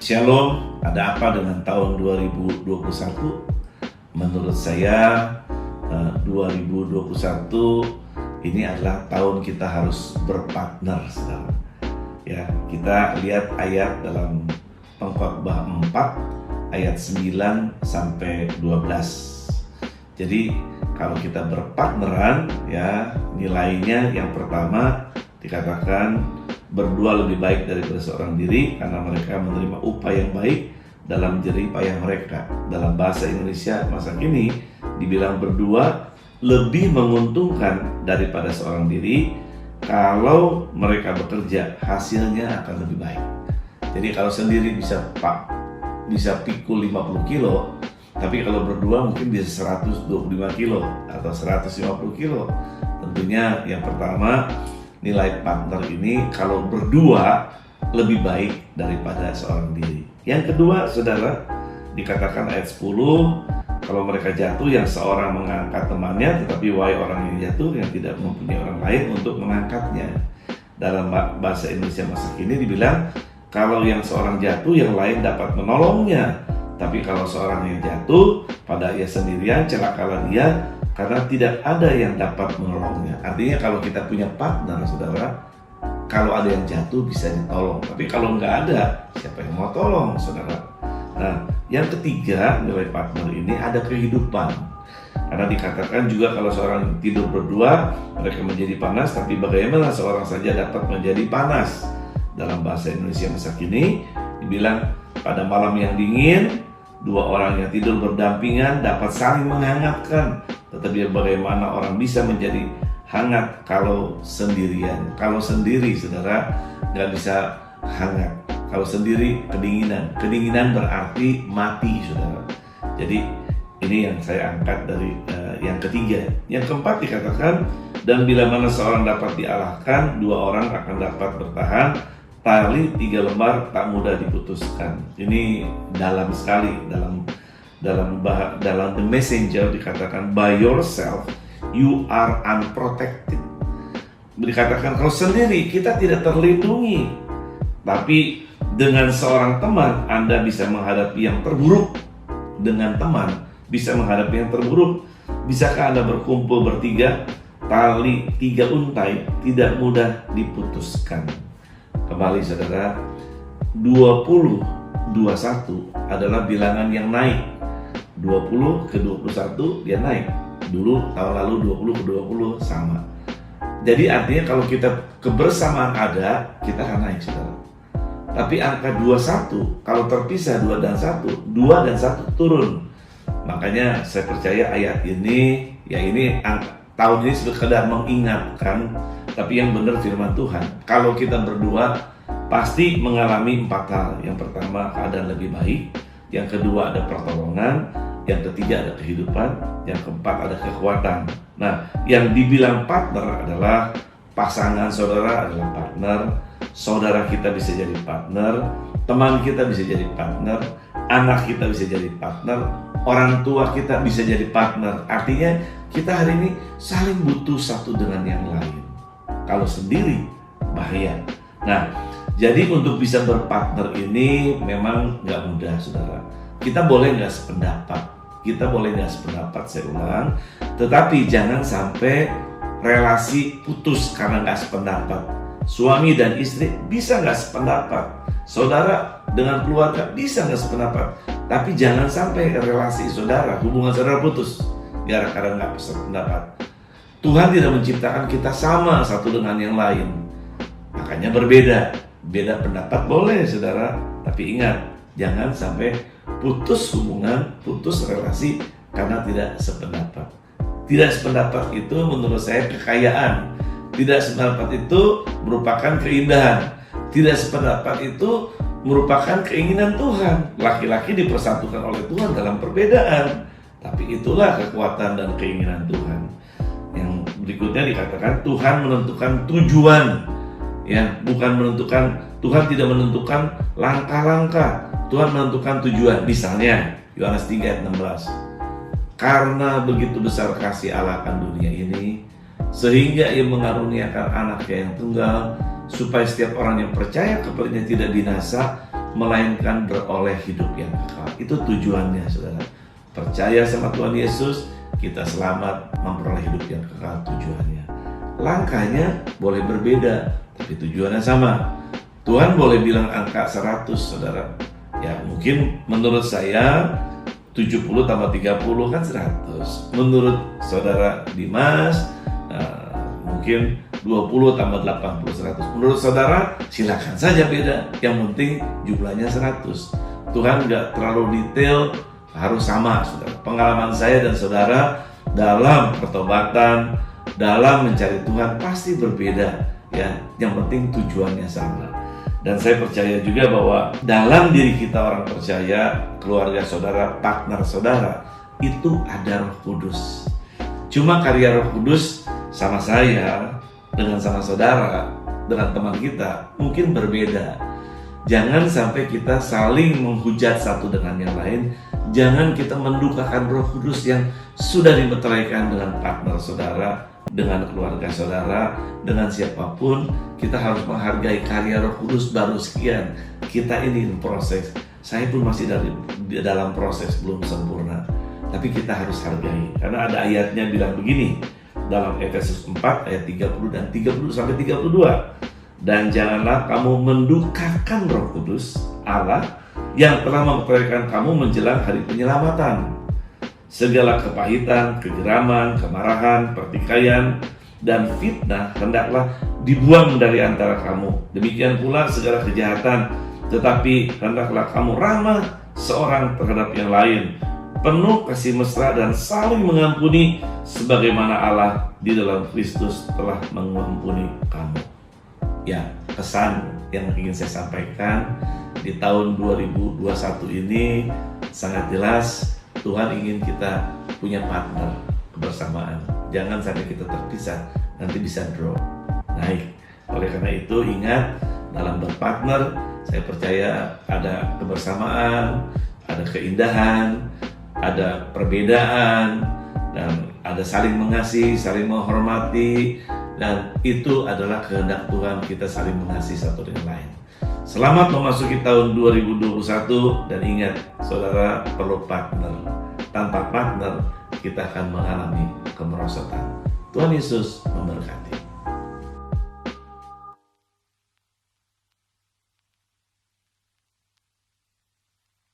Shalom, ada apa dengan tahun 2021? Menurut saya 2021 ini adalah tahun kita harus berpartner, saudara. Ya, kita lihat ayat dalam Pengkhotbah 4 ayat 9 sampai 12. Jadi kalau kita berpartneran, ya nilainya yang pertama dikatakan berdua lebih baik daripada seorang diri karena mereka menerima upah yang baik dalam jerih payah mereka. Dalam bahasa Indonesia masa kini dibilang berdua lebih menguntungkan daripada seorang diri. Kalau mereka bekerja, hasilnya akan lebih baik. Jadi kalau sendiri bisa pikul 50 kilo, tapi kalau berdua mungkin bisa 125 kilo atau 150 kilo. Tentunya yang pertama, nilai partner ini kalau berdua lebih baik daripada seorang diri. Yang kedua, saudara, dikatakan ayat 10, kalau mereka jatuh yang seorang mengangkat temannya, tetapi wahai orang yang jatuh yang tidak mempunyai orang lain untuk mengangkatnya. Dalam bahasa Indonesia masa kini dibilang, kalau yang seorang jatuh yang lain dapat menolongnya. Tapi kalau seorang yang jatuh, pada ia sendirian, celakalah dia, karena tidak ada yang dapat menolongnya. Artinya kalau kita punya partner, saudara, kalau ada yang jatuh bisa ditolong. Tapi kalau nggak ada, siapa yang mau tolong, saudara? Nah, yang ketiga, nilai partner ini ada kehidupan. Karena dikatakan juga kalau seorang tidur berdua, mereka menjadi panas, tapi bagaimana seorang saja dapat menjadi panas? Dalam bahasa Indonesia masa kini, dibilang pada malam yang dingin, dua orang yang tidur berdampingan dapat saling menghangatkan. Tetapi bagaimana orang bisa menjadi hangat kalau sendirian? Kalau sendiri, saudara, nggak bisa hangat. Kalau sendiri, kedinginan. Kedinginan berarti mati, saudara. Jadi ini yang saya angkat dari yang ketiga. Yang keempat dikatakan, dan bila mana seorang dapat dialahkan, dua orang akan dapat bertahan. Tali 3 lembar tak mudah diputuskan. Ini dalam sekali dalam The Messenger dikatakan, by yourself you are unprotected. Dikatakan kalau sendiri kita tidak terlindungi, tapi dengan seorang teman Anda bisa menghadapi yang terburuk. Dengan teman bisa menghadapi yang terburuk. Bisakah Anda berkumpul bertiga? Tali 3 untai tidak mudah diputuskan. Kembali, saudara, 20, 21 adalah bilangan yang naik. 20 ke 21 dia naik. Dulu tahun lalu 20 ke 20 sama. Jadi artinya kalau kita kebersamaan ada, kita akan naik, saudara. Tapi angka 21 kalau terpisah 2 dan 1, 2 dan 1 turun. Makanya saya percaya ayat ini, tahun ini sekedar mengingatkan, tapi yang benar firman Tuhan. Kalau kita berdua pasti mengalami 4 hal. Yang pertama, keadaan lebih baik. Yang kedua, ada pertolongan. Yang ketiga, ada kehidupan. Yang keempat, ada kekuatan. Nah, yang dibilang partner adalah pasangan saudara adalah partner. Saudara kita bisa jadi partner. Teman kita bisa jadi partner. Anak kita bisa jadi partner. Orang tua kita bisa jadi partner. Artinya kita hari ini saling butuh satu dengan yang lain. Kalau sendiri bahaya. Nah, jadi untuk bisa berpartner ini memang nggak mudah, saudara. Kita boleh nggak sependapat, saya ulang. Tetapi jangan sampai relasi putus karena nggak sependapat. Suami dan istri bisa nggak sependapat. Saudara dengan keluarga bisa nggak sependapat. Tapi jangan sampai relasi saudara, hubungan saudara putus gara-gara nggak sependapat. Tuhan tidak menciptakan kita sama satu dengan yang lain. Makanya berbeda. Beda pendapat boleh, saudara. Tapi ingat, jangan sampai putus hubungan, putus relasi karena tidak sependapat. Tidak sependapat itu menurut saya kekayaan. Tidak sependapat itu merupakan keindahan. Tidak sependapat itu merupakan keinginan Tuhan. Laki-laki dipersatukan oleh Tuhan dalam perbedaan. Tapi itulah kekuatan dan keinginan Tuhan. Yang berikutnya dikatakan Tuhan menentukan tujuan, ya, bukan menentukan. Tuhan tidak menentukan langkah-langkah. Tuhan menentukan tujuan. Misalnya Yohanes 3 ayat 16. Karena begitu besar kasih Allah akan dunia ini, sehingga ia mengaruniakan anaknya yang tunggal, supaya setiap orang yang percaya kepadanya tidak binasa, melainkan beroleh hidup yang kekal. Itu tujuannya, saudara. Percaya sama Tuhan Yesus, kita selamat, memperoleh hidup yang kekal, tujuannya. Langkahnya boleh berbeda, tapi tujuannya sama. Tuhan boleh bilang angka 100, saudara. Ya, mungkin menurut saya 70 tambah 30 kan 100. Menurut saudara Dimas, mungkin 20 tambah 80, 100. Menurut saudara, silakan saja beda. Yang penting jumlahnya 100. Tuhan nggak terlalu detail, harus sama, saudara. Pengalaman saya dan saudara dalam pertobatan, dalam mencari Tuhan pasti berbeda. Ya, yang penting tujuannya sama. Dan saya percaya juga bahwa dalam diri kita orang percaya, keluarga saudara, partner saudara, itu ada Roh Kudus. Cuma karya Roh Kudus sama saya, dengan sama saudara, dengan teman kita, mungkin berbeda. Jangan sampai kita saling menghujat satu dengan yang lain. Jangan kita mendukakan Roh Kudus yang sudah dimeteraikan dengan partner saudara, dengan keluarga saudara, dengan siapapun. Kita harus menghargai karya Roh Kudus. Baru sekian, kita ini proses. Saya pun masih dalam proses, belum sempurna. Tapi kita harus hargai, karena ada ayatnya bilang begini dalam Efesus 4 ayat 30 dan 30 sampai 32. Dan janganlah kamu mendukakan Roh Kudus Allah yang telah mempercayakan kamu menjelang hari penyelamatan. Segala kepahitan, kegeraman, kemarahan, pertikaian, dan fitnah hendaklah dibuang dari antara kamu. Demikian pula segala kejahatan, tetapi hendaklah kamu ramah seorang terhadap yang lain, penuh kasih mesra dan saling mengampuni, sebagaimana Allah di dalam Kristus telah mengampuni kamu. Ya, pesan yang ingin saya sampaikan di tahun 2021 ini sangat jelas. Tuhan ingin kita punya partner kebersamaan. Jangan sampai kita terpisah, nanti bisa drop, naik. Oleh karena itu ingat, dalam berpartner, saya percaya ada kebersamaan, ada keindahan, ada perbedaan, dan ada saling mengasihi, saling menghormati, dan itu adalah kehendak Tuhan, kita saling mengasihi satu dengan lain. Selamat memasuki tahun 2021, dan ingat, saudara perlu partner. Tanpa partner, kita akan mengalami kemerosotan. Tuhan Yesus memberkati.